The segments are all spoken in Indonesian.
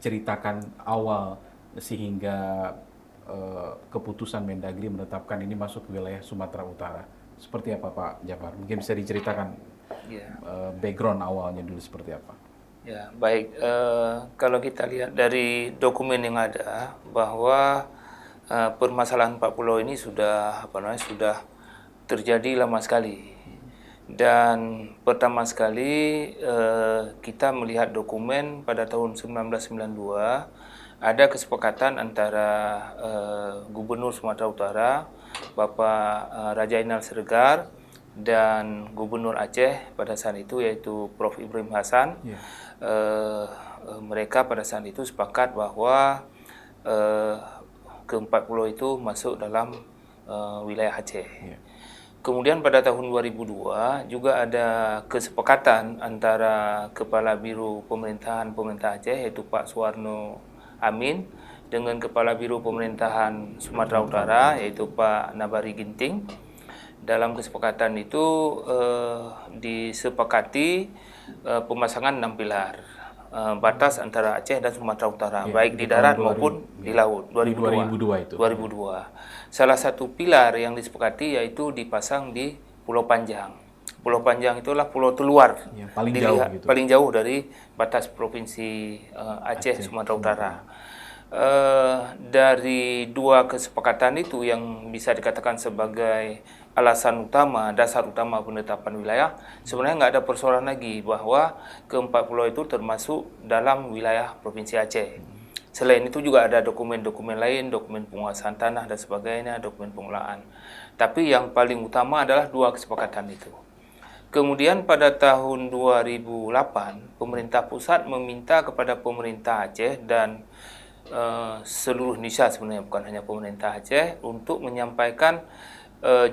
ceritakan awal sehingga keputusan Mendagri menetapkan ini masuk ke wilayah Sumatera Utara. Seperti apa Pak Jafar? Mungkin bisa diceritakan Ya, background awalnya dulu seperti apa? ya baik. Kalau kita lihat dari dokumen yang ada bahwa permasalahan 40 ini sudah terjadi lama sekali. Dan pertama sekali kita melihat dokumen pada tahun 1992 ada kesepakatan antara Gubernur Sumatera Utara Bapak Raja Inal Siregar dan Gubernur Aceh pada saat itu yaitu Prof. Ibrahim Hassan. Yeah. Mereka pada saat itu sepakat bahwa ke-40 itu masuk dalam wilayah Aceh. Yeah. Kemudian pada tahun 2002 juga ada kesepakatan antara Kepala Biro Pemerintahan Pemerintah Aceh yaitu Pak Suwarno Amin dengan Kepala Biro Pemerintahan Sumatera Utara yaitu Pak Nabari Ginting. Dalam kesepakatan itu disepakati pemasangan 6 pilar batas antara Aceh dan Sumatera Utara, baik di darat maupun di laut. 2002 itu. 2002. Salah satu pilar yang disepakati yaitu dipasang di Pulau Panjang. Pulau Panjang itulah pulau terluar, paling jauh gitu. Paling jauh dari batas provinsi Aceh Sumatera Utara. Dari dua kesepakatan itu yang bisa dikatakan sebagai alasan utama, dasar utama penetapan wilayah, sebenarnya nggak ada persoalan lagi bahwa ke-40 itu termasuk dalam wilayah Provinsi Aceh. Selain itu juga ada dokumen-dokumen lain, dokumen penguasaan tanah dan sebagainya, dokumen pengelolaan. Tapi yang paling utama adalah dua kesepakatan itu. Kemudian pada tahun 2008, pemerintah pusat meminta kepada pemerintah Aceh dan seluruh Indonesia sebenarnya, bukan hanya pemerintah Aceh, untuk menyampaikan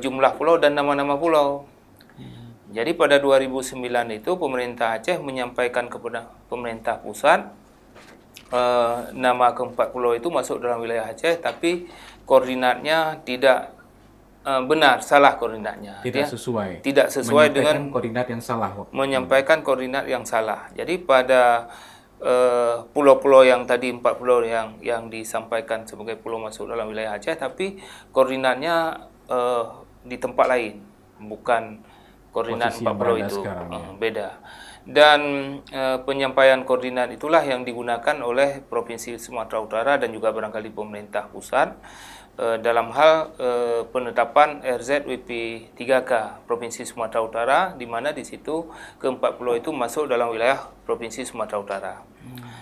jumlah pulau dan nama-nama pulau. Jadi pada 2009 itu pemerintah Aceh menyampaikan kepada pemerintah pusat nama ke-4 pulau itu masuk dalam wilayah Aceh, tapi koordinatnya tidak benar, salah koordinatnya. Tidak sesuai dengan koordinat yang salah. Menyampaikan koordinat yang salah. Jadi pada pulau-pulau yang tadi 4 pulau yang disampaikan sebagai pulau masuk dalam wilayah Aceh, tapi koordinatnya di tempat lain, bukan koordinat 4 pulau itu sekarang, beda. Dan penyampaian koordinat itulah yang digunakan oleh Provinsi Sumatera Utara dan juga barangkali pemerintah pusat dalam hal penetapan RZWP 3K Provinsi Sumatera Utara, di mana di situ ke-40 itu masuk dalam wilayah Provinsi Sumatera Utara.